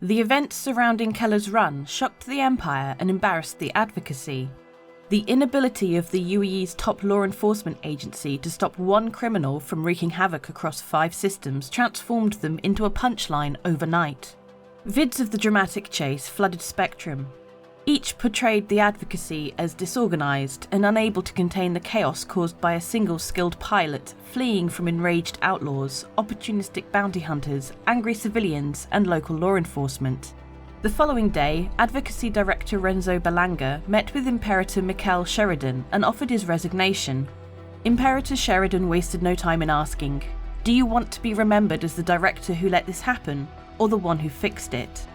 The events surrounding Keller's run shocked the Empire and embarrassed the Advocacy. The inability of the UEE's top law enforcement agency to stop one criminal from wreaking havoc across 5 systems transformed them into a punchline overnight. Vids of the dramatic chase flooded Spectrum. Each portrayed the Advocacy as disorganised and unable to contain the chaos caused by a single skilled pilot fleeing from enraged outlaws, opportunistic bounty hunters, angry civilians, and local law enforcement. The following day, Advocacy Director Renzo Berlanga met with Imperator Mikhail Sheridan and offered his resignation. Imperator Sheridan wasted no time in asking, "Do you want to be remembered as the director who let this happen, or the one who fixed it?"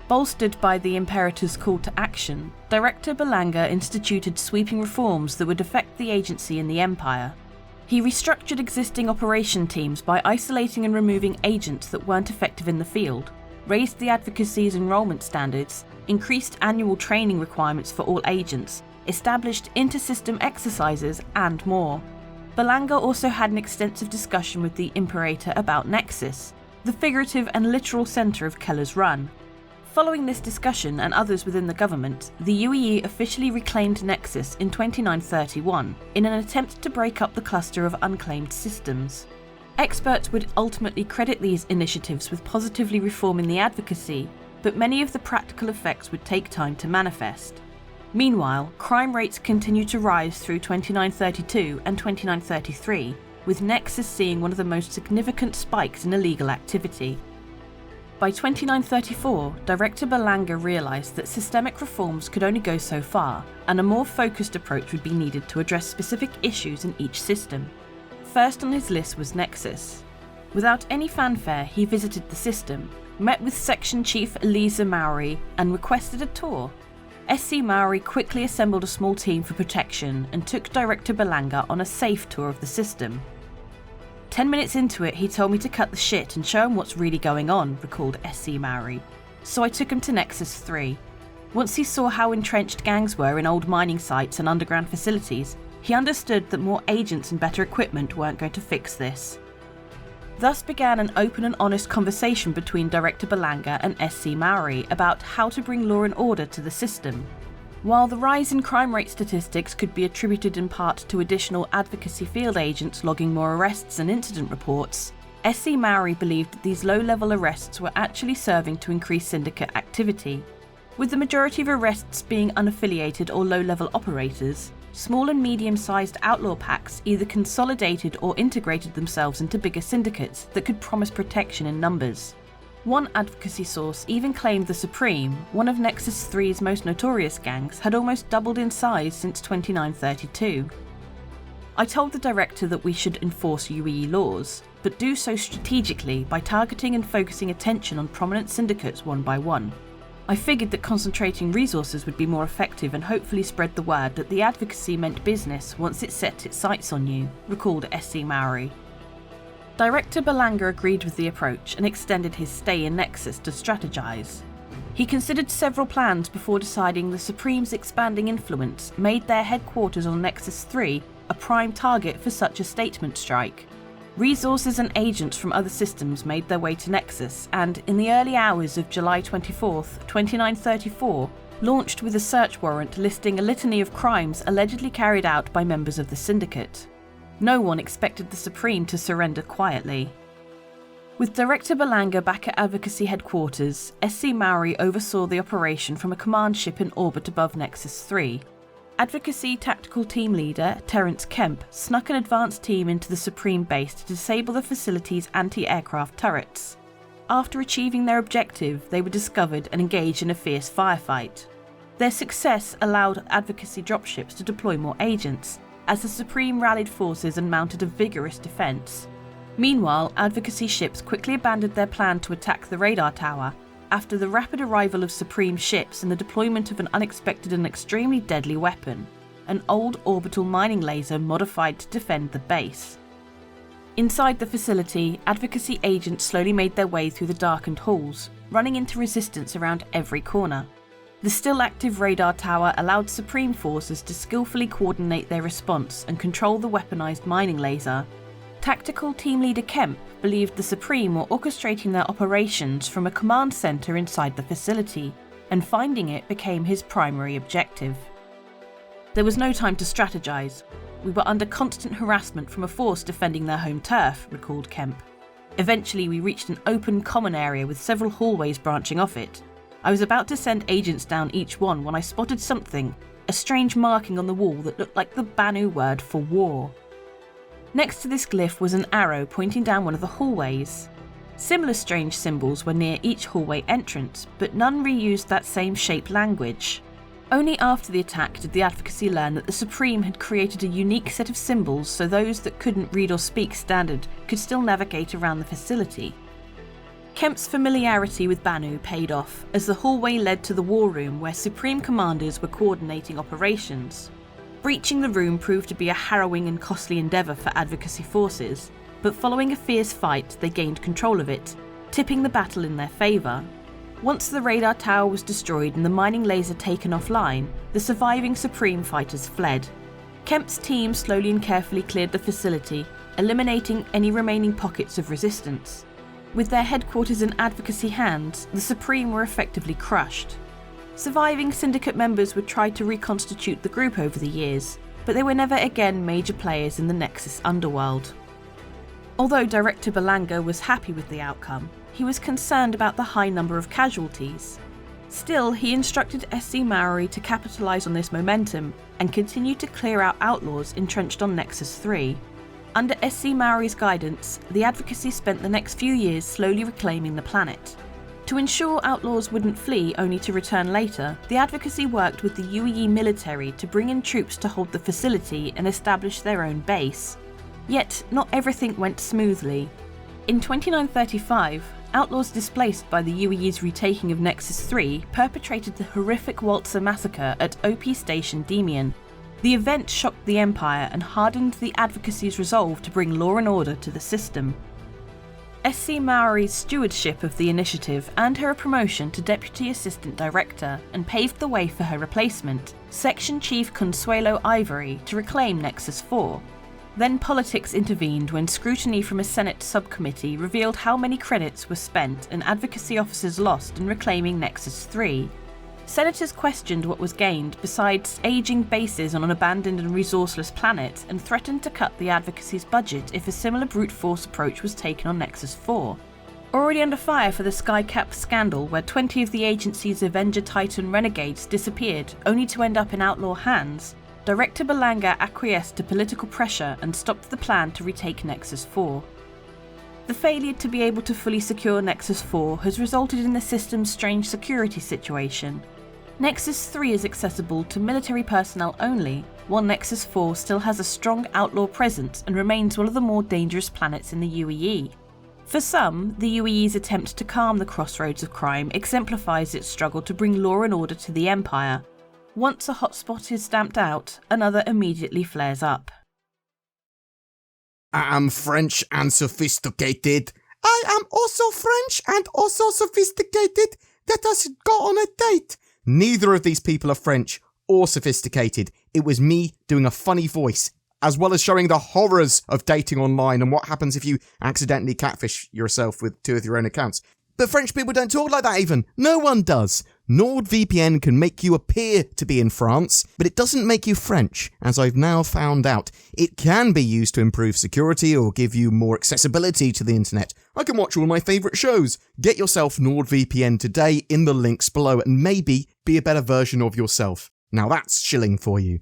Bolstered by the Imperator's call to action, Director Berlanga instituted sweeping reforms that would affect the agency and the Empire. He restructured existing operation teams by isolating and removing agents that weren't effective in the field, raised the Advocacy's enrollment standards, increased annual training requirements for all agents, established inter-system exercises, and more. Berlanga also had an extensive discussion with the Imperator about Nexus, the figurative and literal centre of Keller's run. Following this discussion and others within the government, the UEE officially reclaimed Nexus in 2931 in an attempt to break up the cluster of unclaimed systems. Experts would ultimately credit these initiatives with positively reforming the Advocacy, but many of the practical effects would take time to manifest. Meanwhile, crime rates continued to rise through 2932 and 2933, with Nexus seeing one of the most significant spikes in illegal activity. By 2934, Director Berlanga realised that systemic reforms could only go so far, and a more focused approach would be needed to address specific issues in each system. First on his list was Nexus. Without any fanfare, he visited the system, met with Section Chief Elisa Mowry, and requested a tour. SC Mowry quickly assembled a small team for protection and took Director Berlanga on a safe tour of the system. 10 minutes into it, he told me to cut the shit and show him what's really going on, recalled SC Mowry. So I took him to Nexus 3. Once he saw how entrenched gangs were in old mining sites and underground facilities, he understood that more agents and better equipment weren't going to fix this. Thus began an open and honest conversation between Director Berlanga and SC Mowry about how to bring law and order to the system. While the rise in crime rate statistics could be attributed in part to additional Advocacy field agents logging more arrests and incident reports, SC Mowry believed that these low-level arrests were actually serving to increase syndicate activity. With the majority of arrests being unaffiliated or low-level operators, small and medium-sized outlaw packs either consolidated or integrated themselves into bigger syndicates that could promise protection in numbers. One Advocacy source even claimed the Supreme, one of Nexus 3's most notorious gangs, had almost doubled in size since 2932. I told the director that we should enforce UEE laws, but do so strategically by targeting and focusing attention on prominent syndicates one by one. I figured that concentrating resources would be more effective and hopefully spread the word that the Advocacy meant business once it set its sights on you, recalled SC Mowry. Director Berlanga agreed with the approach and extended his stay in Nexus to strategize. He considered several plans before deciding the Supreme's expanding influence made their headquarters on Nexus 3 a prime target for such a statement strike. Resources and agents from other systems made their way to Nexus and, in the early hours of July 24, 2934, launched with a search warrant listing a litany of crimes allegedly carried out by members of the Syndicate. No one expected the Supreme to surrender quietly. With Director Berlanga back at Advocacy headquarters, SC Mowry oversaw the operation from a command ship in orbit above Nexus 3. Advocacy Tactical Team Leader, Terence Kemp, snuck an advanced team into the Supreme base to disable the facility's anti-aircraft turrets. After achieving their objective, they were discovered and engaged in a fierce firefight. Their success allowed Advocacy dropships to deploy more agents, as the Supreme rallied forces and mounted a vigorous defence. Meanwhile, Advocacy ships quickly abandoned their plan to attack the radar tower after the rapid arrival of Supreme ships and the deployment of an unexpected and extremely deadly weapon, an old orbital mining laser modified to defend the base. Inside the facility, Advocacy agents slowly made their way through the darkened halls, running into resistance around every corner. The still active radar tower allowed Supreme forces to skillfully coordinate their response and control the weaponized mining laser. Tactical Team Leader Kemp believed the Supreme were orchestrating their operations from a command centre inside the facility, and finding it became his primary objective. There was no time to strategise. We were under constant harassment from a force defending their home turf, recalled Kemp. Eventually we reached an open common area with several hallways branching off it. I was about to send agents down each one when I spotted something, a strange marking on the wall that looked like the Banu word for war. Next to this glyph was an arrow pointing down one of the hallways. Similar strange symbols were near each hallway entrance, but none reused that same shape language. Only after the attack did the Advocacy learn that the Supreme had created a unique set of symbols so those that couldn't read or speak Standard could still navigate around the facility. Kemp's familiarity with Banu paid off, as the hallway led to the war room where Supreme commanders were coordinating operations. Breaching the room proved to be a harrowing and costly endeavour for Advocacy forces, but following a fierce fight they gained control of it, tipping the battle in their favour. Once the radar tower was destroyed and the mining laser taken offline, the surviving Supreme fighters fled. Kemp's team slowly and carefully cleared the facility, eliminating any remaining pockets of resistance. With their headquarters in Advocacy hands, the Supreme were effectively crushed. Surviving Syndicate members would try to reconstitute the group over the years, but they were never again major players in the Nexus underworld. Although Director Berlanga was happy with the outcome, he was concerned about the high number of casualties. Still, he instructed SC Maori to capitalise on this momentum and continue to clear out outlaws entrenched on Nexus 3. Under SC Maori's guidance, the Advocacy spent the next few years slowly reclaiming the planet. To ensure outlaws wouldn't flee only to return later, the Advocacy worked with the UEE military to bring in troops to hold the facility and establish their own base. Yet, not everything went smoothly. In 2935, outlaws displaced by the UEE's retaking of Nexus 3 perpetrated the horrific Waltzer massacre at OP Station Demian. The event shocked the Empire and hardened the Advocacy's resolve to bring law and order to the system. SC Maori's stewardship of the initiative earned her a promotion to Deputy Assistant Director and paved the way for her replacement, Section Chief Consuelo Ivory, to reclaim Nexus 4. Then politics intervened when scrutiny from a Senate subcommittee revealed how many credits were spent and Advocacy officers lost in reclaiming Nexus 3. Senators questioned what was gained besides ageing bases on an abandoned and resourceless planet, and threatened to cut the Advocacy's budget if a similar brute force approach was taken on Nexus 4. Already under fire for the Skycap scandal, where 20 of the agency's Avenger Titan renegades disappeared only to end up in outlaw hands, Director Berlanga acquiesced to political pressure and stopped the plan to retake Nexus 4. The failure to be able to fully secure Nexus 4 has resulted in the system's strange security situation. Nexus 3 is accessible to military personnel only, while Nexus 4 still has a strong outlaw presence and remains one of the more dangerous planets in the UEE. For some, the UEE's attempt to calm the crossroads of crime exemplifies its struggle to bring law and order to the Empire. Once a hotspot is stamped out, another immediately flares up. I am French and sophisticated. I am also French and also sophisticated. Let us go on a date. Neither of these people are French or sophisticated. It was me doing a funny voice, as well as showing the horrors of dating online and what happens if you accidentally catfish yourself with two of your own accounts. But French people don't talk like that even. No one does. NordVPN can make you appear to be in France, but it doesn't make you French, as I've now found out. It can be used to improve security or give you more accessibility to the internet. I can watch all my favourite shows. Get yourself NordVPN today in the links below and maybe be a better version of yourself. Now that's shilling for you.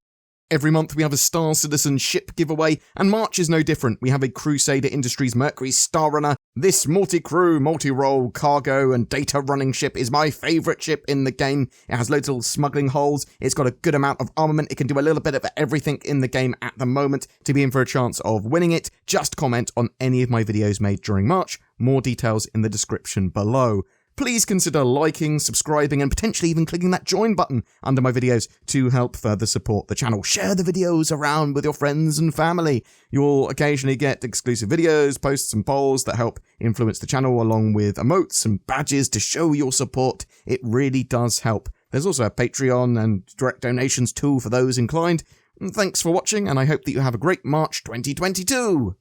Every month we have a Star Citizen ship giveaway, and March is no different. We have a Crusader Industries Mercury Star Runner. This multi-crew, multi-role, cargo and data running ship is my favourite ship in the game. It has loads of smuggling holes, it's got a good amount of armament, it can do a little bit of everything in the game at the moment. To be in for a chance of winning it, just comment on any of my videos made during March. More details in the description below. Please consider liking, subscribing, and potentially even clicking that join button under my videos to help further support the channel. Share the videos around with your friends and family. You'll occasionally get exclusive videos, posts, and polls that help influence the channel, along with emotes and badges to show your support. It really does help. There's also a Patreon and direct donations tool for those inclined. Thanks for watching, and I hope that you have a great March 2022.